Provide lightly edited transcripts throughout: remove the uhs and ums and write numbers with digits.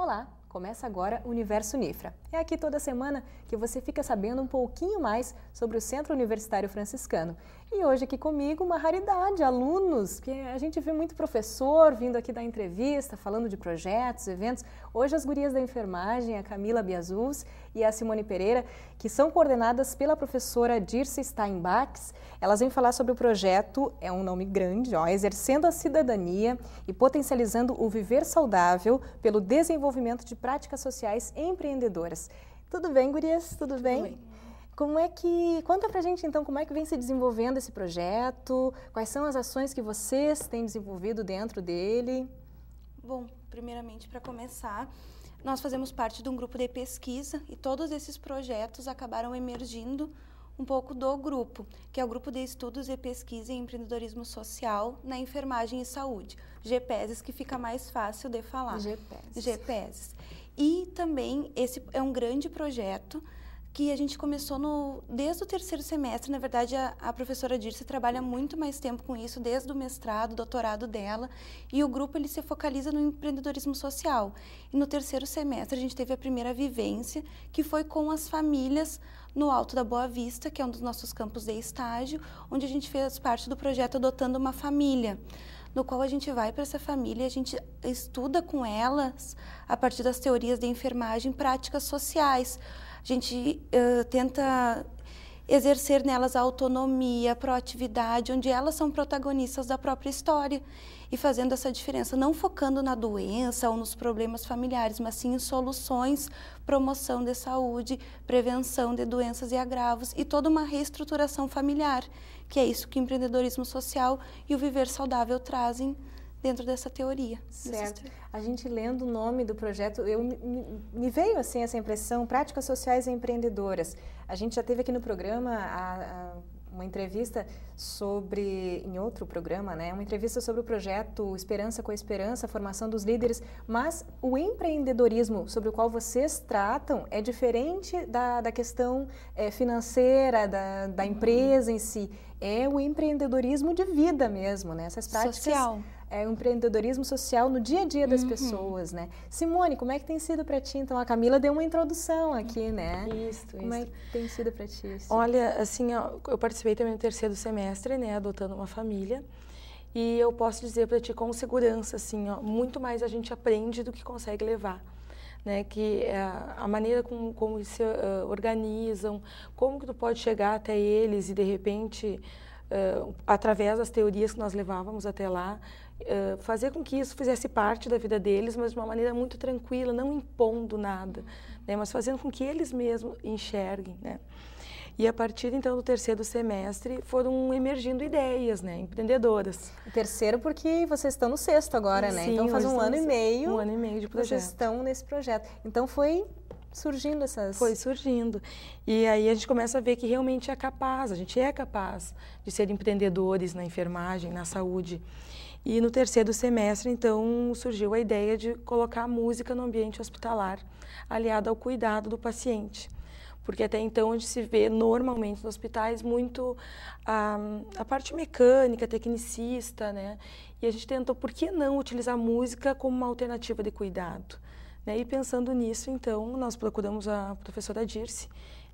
Olá, começa agora o Universo Unifra. É aqui toda semana que você fica sabendo um pouquinho mais sobre o Centro Universitário Franciscano. E hoje aqui comigo uma raridade, alunos, que a gente vê muito professor vindo aqui dar entrevista, falando de projetos, eventos. Hoje as gurias da enfermagem, a Camila Biazuz e a Simone Pereira, que são coordenadas pela professora Dirce Steinbachs, elas vêm falar sobre o projeto, é um nome grande, Exercendo a Cidadania e Potencializando o Viver Saudável pelo Desenvolvimento de Práticas Sociais Empreendedoras. Tudo bem, gurias? Tudo bem? Tudo bem. Conta pra gente então como é que vem se desenvolvendo esse projeto, quais são as ações que vocês têm desenvolvido dentro dele? Bom, primeiramente, para começar, nós fazemos parte de um grupo de pesquisa e todos esses projetos acabaram emergindo um pouco do grupo, que é o Grupo de Estudos e Pesquisa em Empreendedorismo Social na Enfermagem e Saúde, GPESES, que fica mais fácil de falar. GPESES. E também esse é um grande projeto que a gente começou desde o terceiro semestre. Na verdade, a professora Dirce trabalha muito mais tempo com isso, desde o mestrado, doutorado dela, e o grupo ele se focaliza no empreendedorismo social. E no terceiro semestre a gente teve a primeira vivência, que foi com as famílias no Alto da Boa Vista, que é um dos nossos campos de estágio, onde a gente fez parte do projeto Adotando uma Família, no qual a gente vai para essa família e a gente estuda com elas, a partir das teorias de enfermagem, práticas sociais. A gente tenta exercer nelas a autonomia, a proatividade, onde elas são protagonistas da própria história e fazendo essa diferença, não focando na doença ou nos problemas familiares, mas sim em soluções, promoção de saúde, prevenção de doenças e agravos e toda uma reestruturação familiar, que é isso que o empreendedorismo social e o viver saudável trazem dentro dessa teoria. Certo. A gente lendo o nome do projeto, me veio assim essa impressão, práticas sociais empreendedoras. A gente já teve aqui no programa uma entrevista em outro programa, né? Uma entrevista sobre o projeto Esperança com a Esperança, a formação dos líderes, mas o empreendedorismo sobre o qual vocês tratam é diferente da questão financeira, da empresa em si. É o empreendedorismo de vida mesmo, né? Essas práticas... Social. É o empreendedorismo social no dia a dia das pessoas, né? Simone, como é que tem sido para ti? Então, a Camila deu uma introdução aqui, né? Como é que tem sido para ti isso? Olha, assim, eu participei também no terceiro semestre, né, Adotando uma Família, e eu posso dizer para ti com segurança, assim, muito mais a gente aprende do que consegue levar. Né, que a maneira como se organizam, como que tu pode chegar até eles e, de repente, através das teorias que nós levávamos até lá, fazer com que isso fizesse parte da vida deles, mas de uma maneira muito tranquila, não impondo nada, né, mas fazendo com que eles mesmos enxerguem, né. E a partir, então, do terceiro semestre, foram emergindo ideias, né, empreendedoras. O terceiro porque vocês estão no sexto agora, né? Sim, então faz um ano e meio. Um ano e meio de projeto. Vocês estão nesse projeto. Então foi surgindo essas... Foi surgindo. E aí a gente começa a ver que realmente a gente é capaz de ser empreendedores na enfermagem, na saúde. E no terceiro semestre, então, surgiu a ideia de colocar a música no ambiente hospitalar, aliada ao cuidado do paciente. Porque até então a gente se vê normalmente nos hospitais muito a parte mecânica, tecnicista, né? E a gente tentou, por que não utilizar a música como uma alternativa de cuidado? Né? E pensando nisso, então, nós procuramos a professora Dirce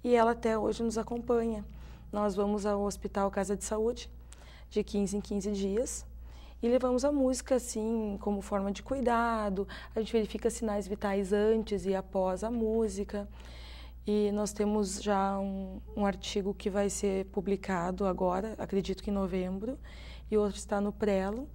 e ela até hoje nos acompanha. Nós vamos ao Hospital Casa de Saúde, de 15 em 15 dias, e levamos a música, assim, como forma de cuidado. A gente verifica sinais vitais antes e após a música. E nós temos já um artigo que vai ser publicado agora, acredito que em novembro, e outro está no prelo.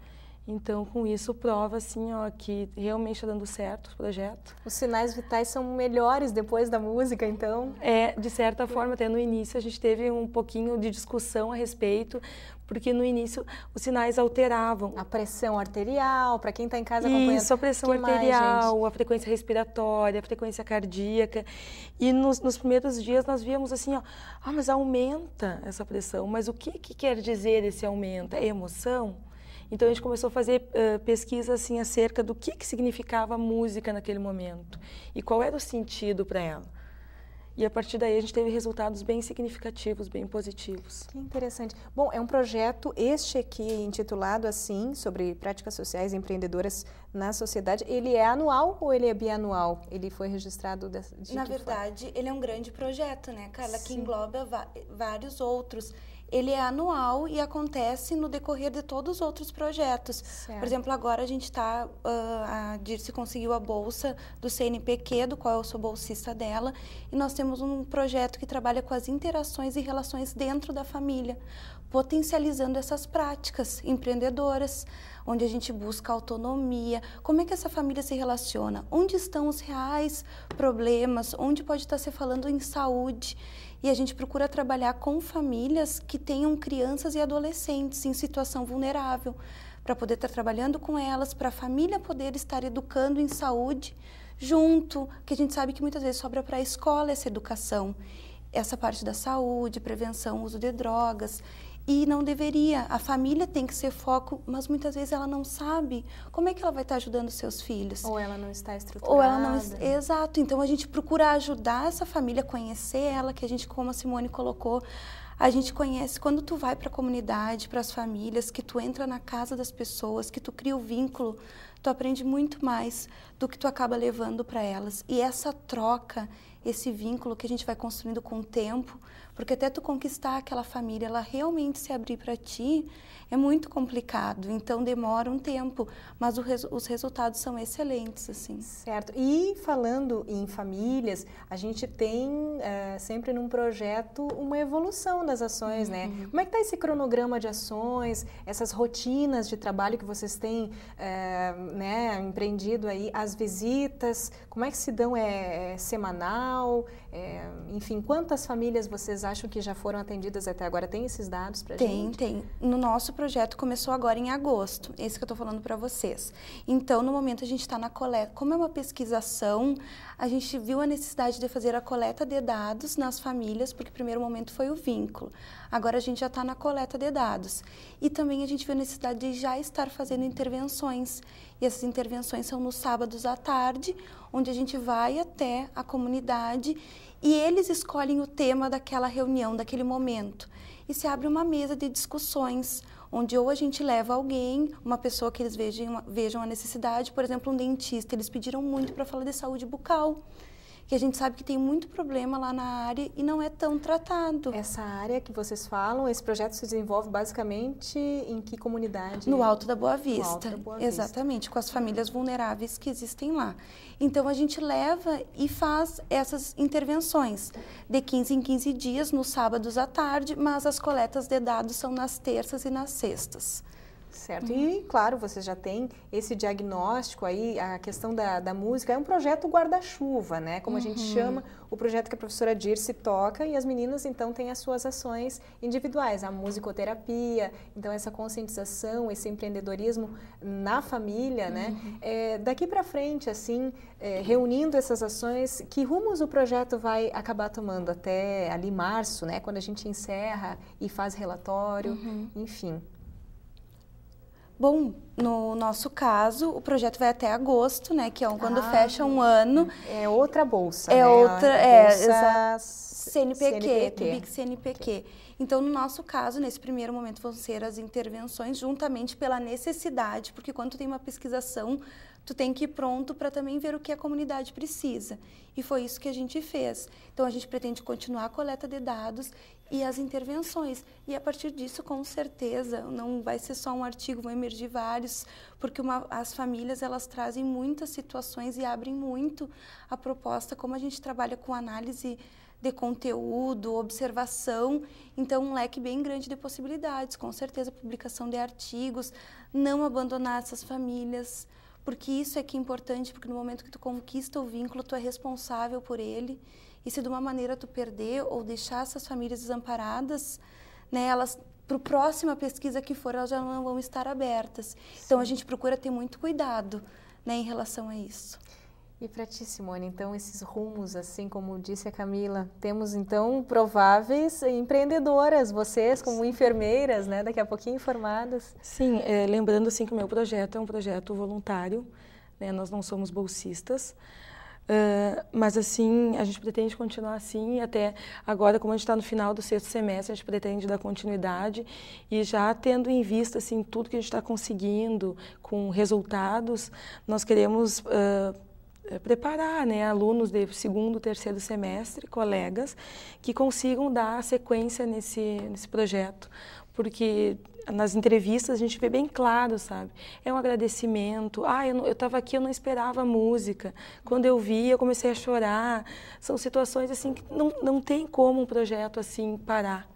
Então, com isso, prova assim, que realmente está dando certo o projeto. Os sinais vitais são melhores depois da música, então? De certa forma, até no início a gente teve um pouquinho de discussão a respeito, porque no início os sinais alteravam. A pressão arterial, para quem está em casa acompanhando. Isso, a pressão arterial, a frequência respiratória, a frequência cardíaca. E nos primeiros dias nós víamos assim, mas aumenta essa pressão. Mas o que quer dizer esse aumento? É emoção? Então, a gente começou a fazer pesquisa assim, acerca do que significava a música naquele momento e qual era o sentido para ela. E a partir daí a gente teve resultados bem significativos, bem positivos. Que interessante. Bom, é um projeto este aqui intitulado assim, sobre práticas sociais empreendedoras na sociedade. Ele é anual ou ele é bianual? Ele foi registrado de Na verdade, ele é um grande projeto, né, Carla, que engloba vários outros. Ele é anual e acontece no decorrer de todos os outros projetos. Certo. Por exemplo, agora a gente está, a Dirce conseguiu a bolsa do CNPq, do qual eu sou bolsista dela, e nós temos um projeto que trabalha com as interações e relações dentro da família, potencializando essas práticas empreendedoras, onde a gente busca autonomia, como é que essa família se relaciona, onde estão os reais problemas, onde pode estar se falando em saúde. E a gente procura trabalhar com famílias que tenham crianças e adolescentes em situação vulnerável, para poder estar trabalhando com elas, para a família poder estar educando em saúde junto, que a gente sabe que muitas vezes sobra para a escola essa educação, essa parte da saúde, prevenção, uso de drogas. E não deveria, a família tem que ser foco, mas muitas vezes ela não sabe como é que ela vai estar ajudando os seus filhos. Ou ela não está estruturada. Ou ela não está, exato, então a gente procura ajudar essa família a conhecer ela, que a gente, como a Simone colocou, a gente conhece, quando tu vai para a comunidade, para as famílias, que tu entra na casa das pessoas, que tu cria o vínculo, tu aprende muito mais do que tu acaba levando para elas. E essa troca, esse vínculo que a gente vai construindo com o tempo, porque até tu conquistar aquela família, ela realmente se abrir para ti, é muito complicado, então demora um tempo, mas os resultados são excelentes, assim. Certo. E falando em famílias, a gente tem sempre num projeto uma evolução das ações, né? Como é que está esse cronograma de ações, essas rotinas de trabalho que vocês têm né, empreendido aí, as visitas, como é que se dão? É semanal? Enfim, quantas famílias vocês acham que já foram atendidas até agora? Tem esses dados para gente? Tem. No nosso projeto começou agora em agosto, esse que eu estou falando para vocês. Então, no momento a gente está na coleta. Como é uma pesquisação, a gente viu a necessidade de fazer a coleta de dados nas famílias, porque o primeiro momento foi o vínculo. Agora a gente já está na coleta de dados. E também a gente viu a necessidade de já estar fazendo intervenções. E essas intervenções são nos sábados à tarde, onde a gente vai até a comunidade e eles escolhem o tema daquela reunião, daquele momento. E se abre uma mesa de discussões, onde ou a gente leva alguém, uma pessoa que eles vejam a necessidade, por exemplo, um dentista. Eles pediram muito para falar de saúde bucal, que a gente sabe que tem muito problema lá na área e não é tão tratado. Essa área que vocês falam, esse projeto se desenvolve basicamente em que comunidade? No Alto da Boa Vista. No Alto da Boa Vista. Exatamente, com as famílias vulneráveis que existem lá. Então, a gente leva e faz essas intervenções de 15 em 15 dias, nos sábados à tarde, mas as coletas de dados são nas terças e nas sextas. Certo. E, claro, você já tem esse diagnóstico aí, a questão da música, é um projeto guarda-chuva, né? Como a gente chama, o projeto que a professora Dirce toca e as meninas, então, têm as suas ações individuais, a musicoterapia, então, essa conscientização, esse empreendedorismo na família, né? Daqui para frente, assim, reunindo essas ações, que rumos o projeto vai acabar tomando até ali março, né? Quando a gente encerra e faz relatório, enfim. Bom, no nosso caso, o projeto vai até agosto, né? Que é quando fecha um ano. É outra bolsa, né? Bolsa CNPq, BIC CNPq. Então, no nosso caso, nesse primeiro momento, vão ser as intervenções juntamente pela necessidade, porque quando tu tem uma pesquisação, tu tem que ir pronto para também ver o que a comunidade precisa. E foi isso que a gente fez. Então, a gente pretende continuar a coleta de dados e as intervenções. E a partir disso, com certeza, não vai ser só um artigo, vão emergir vários, porque as famílias, elas trazem muitas situações e abrem muito a proposta, como a gente trabalha com análise de conteúdo, observação, então um leque bem grande de possibilidades, com certeza publicação de artigos, não abandonar essas famílias, porque isso é que é importante, porque no momento que tu conquista o vínculo, tu é responsável por ele, e se de uma maneira tu perder ou deixar essas famílias desamparadas, né, elas, para a próxima pesquisa que for, elas já não vão estar abertas. Sim. Então a gente procura ter muito cuidado, né, em relação a isso. E para ti, Simone, então, esses rumos, assim como disse a Camila, temos, então, prováveis empreendedoras, vocês como enfermeiras, né, daqui a pouquinho formadas. Sim, lembrando, assim, que o meu projeto é um projeto voluntário, né, nós não somos bolsistas, Mas assim, a gente pretende continuar assim, até agora, como a gente está no final do 6º semestre, a gente pretende dar continuidade e já tendo em vista assim, tudo que a gente está conseguindo com resultados, nós queremos preparar, né, alunos de 2º, 3º semestre, colegas, que consigam dar sequência nesse projeto, porque nas entrevistas a gente vê bem claro, sabe? É um agradecimento. Eu estava aqui, eu não esperava a música. Quando eu vi, eu comecei a chorar. São situações assim que não tem como um projeto assim parar,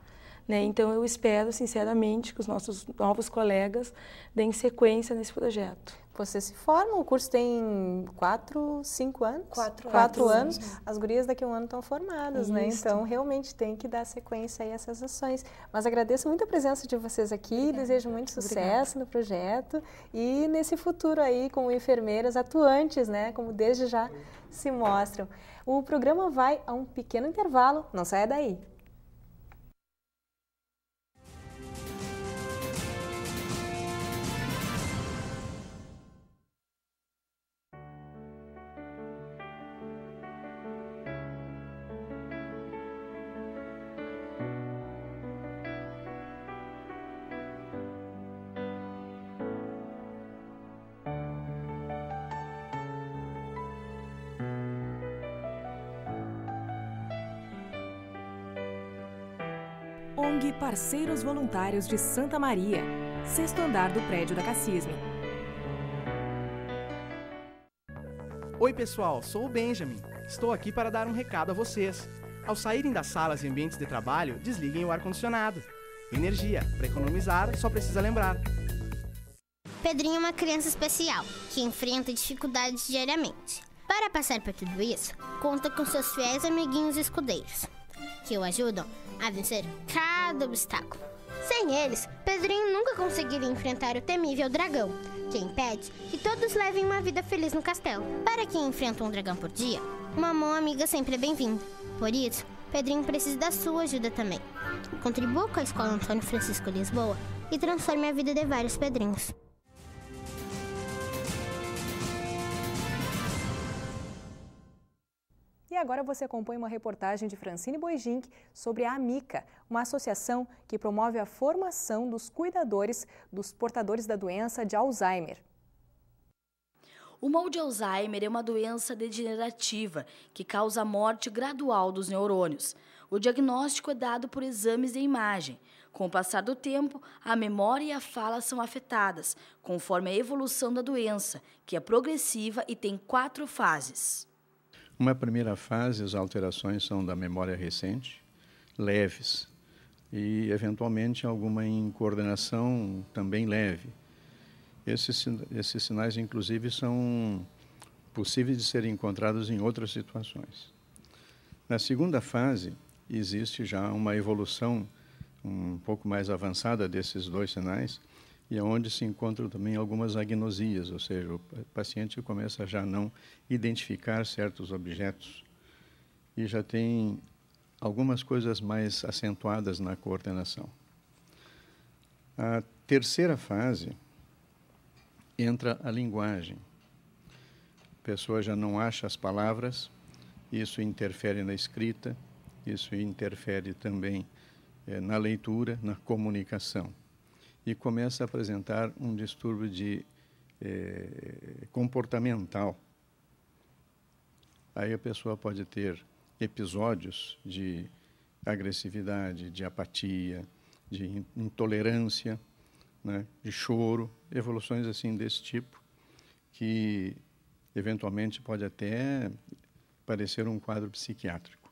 né? Então eu espero, sinceramente, que os nossos novos colegas deem sequência nesse projeto. Você se forma, o curso tem 4, 5 anos? 4 anos. As gurias daqui a um ano estão formadas, né? Isso. Então, realmente tem que dar sequência a essas ações. Mas agradeço muito a presença de vocês aqui, desejo muito sucesso no projeto e nesse futuro aí como enfermeiras atuantes, né? Como desde já se mostram. O programa vai a um pequeno intervalo, não saia daí. ONG Parceiros Voluntários de Santa Maria, 6º andar do prédio da Cassisme. Oi pessoal, sou o Benjamin. Estou aqui para dar um recado a vocês. Ao saírem das salas e ambientes de trabalho, desliguem o ar-condicionado. Energia, para economizar, só precisa lembrar. Pedrinho é uma criança especial, que enfrenta dificuldades diariamente. Para passar por tudo isso, conta com seus fiéis amiguinhos escudeiros, que o ajudam a vencer cada obstáculo. Sem eles, Pedrinho nunca conseguiria enfrentar o temível dragão, que impede que todos levem uma vida feliz no castelo. Para quem enfrenta um dragão por dia, uma mão amiga sempre é bem-vinda. Por isso, Pedrinho precisa da sua ajuda também. Contribua com a Escola Antônio Francisco Lisboa e transforme a vida de vários Pedrinhos. E agora você acompanha uma reportagem de Francine Boijink sobre a Amica, uma associação que promove a formação dos cuidadores dos portadores da doença de Alzheimer. O mal de Alzheimer é uma doença degenerativa que causa a morte gradual dos neurônios. O diagnóstico é dado por exames de imagem. Com o passar do tempo, a memória e a fala são afetadas, conforme a evolução da doença, que é progressiva e tem 4 fases. Uma primeira fase, as alterações são da memória recente, leves, e eventualmente alguma incoordenação também leve. Esses sinais, inclusive, são possíveis de serem encontrados em outras situações. Na segunda fase, existe já uma evolução um pouco mais avançada desses 2 sinais, e é onde se encontram também algumas agnosias, ou seja, o paciente começa já a não identificar certos objetos e já tem algumas coisas mais acentuadas na coordenação. A terceira fase entra a linguagem. A pessoa já não acha as palavras, isso interfere na escrita, isso interfere também na leitura, na comunicação. E começa a apresentar um distúrbio comportamental. Aí a pessoa pode ter episódios de agressividade, de apatia, de intolerância, né, de choro, evoluções assim desse tipo, que eventualmente pode até parecer um quadro psiquiátrico.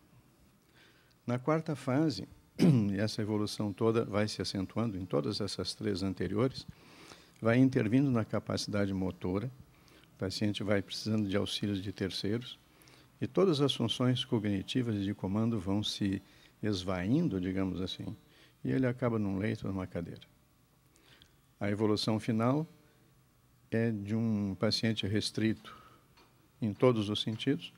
Na quarta fase, essa evolução toda vai se acentuando em todas essas 3 anteriores, vai intervindo na capacidade motora, o paciente vai precisando de auxílios de terceiros, e todas as funções cognitivas de comando vão se esvaindo, digamos assim, e ele acaba num leito, numa cadeira. A evolução final é de um paciente restrito em todos os sentidos,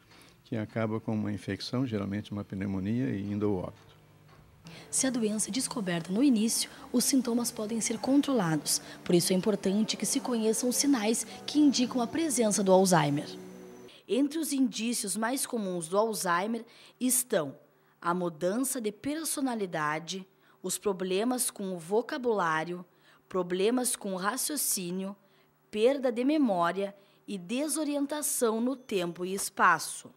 que acaba com uma infecção, geralmente uma pneumonia, e indo ao óbito. Se a doença é descoberta no início, os sintomas podem ser controlados. Por isso é importante que se conheçam os sinais que indicam a presença do Alzheimer. Entre os indícios mais comuns do Alzheimer estão a mudança de personalidade, os problemas com o vocabulário, problemas com o raciocínio, perda de memória e desorientação no tempo e espaço.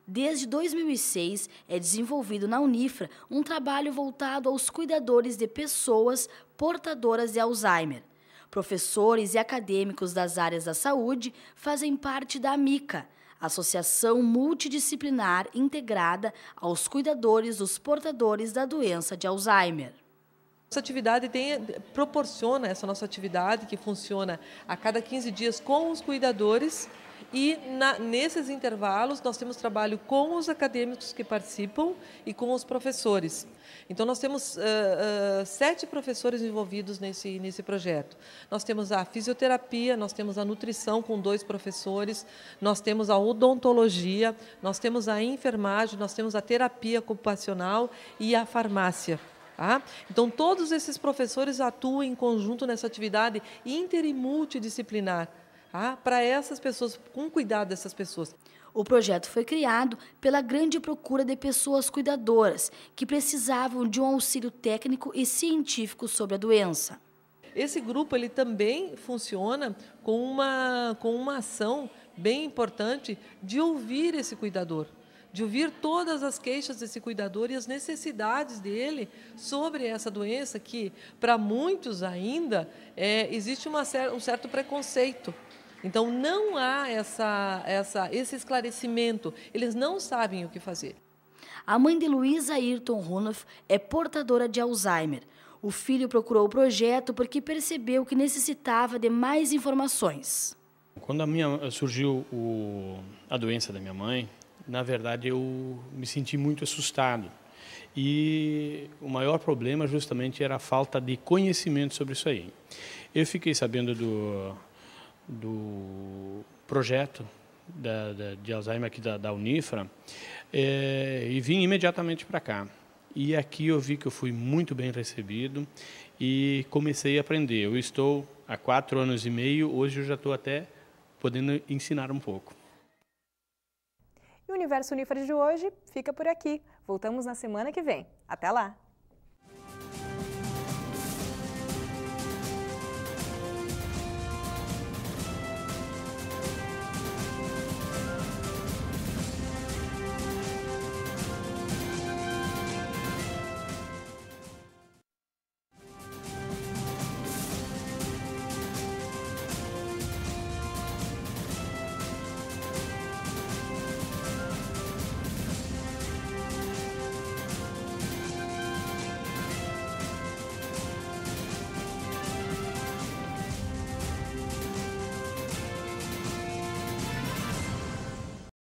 Desde 2006, é desenvolvido na Unifra um trabalho voltado aos cuidadores de pessoas portadoras de Alzheimer. Professores e acadêmicos das áreas da saúde fazem parte da AMICA, Associação Multidisciplinar Integrada aos Cuidadores dos Portadores da Doença de Alzheimer. Essa atividade proporciona essa nossa atividade que funciona a cada 15 dias com os cuidadores e nesses intervalos nós temos trabalho com os acadêmicos que participam e com os professores. Então nós temos 7 professores envolvidos nesse projeto. Nós temos a fisioterapia, nós temos a nutrição com 2 professores, nós temos a odontologia, nós temos a enfermagem, nós temos a terapia ocupacional e a farmácia. Tá? Então, todos esses professores atuam em conjunto nessa atividade inter e multidisciplinar, tá? Para essas pessoas, com cuidado dessas pessoas. O projeto foi criado pela grande procura de pessoas cuidadoras que precisavam de um auxílio técnico e científico sobre a doença. Esse grupo ele também funciona com uma ação bem importante de ouvir esse cuidador, de ouvir todas as queixas desse cuidador e as necessidades dele sobre essa doença que, para muitos ainda, existe um certo preconceito. Então, não há esse esclarecimento, eles não sabem o que fazer. A mãe de Luísa Ayrton Runoff é portadora de Alzheimer. O filho procurou o projeto porque percebeu que necessitava de mais informações. Quando surgiu a doença da minha mãe, na verdade, eu me senti muito assustado. E o maior problema justamente era a falta de conhecimento sobre isso aí. Eu fiquei sabendo do projeto de Alzheimer aqui da Unifra e vim imediatamente para cá. E aqui eu vi que eu fui muito bem recebido e comecei a aprender. Eu estou há 4 anos e meio, hoje eu já estou até podendo ensinar um pouco. E o Universo Unifra de hoje fica por aqui. Voltamos na semana que vem. Até lá!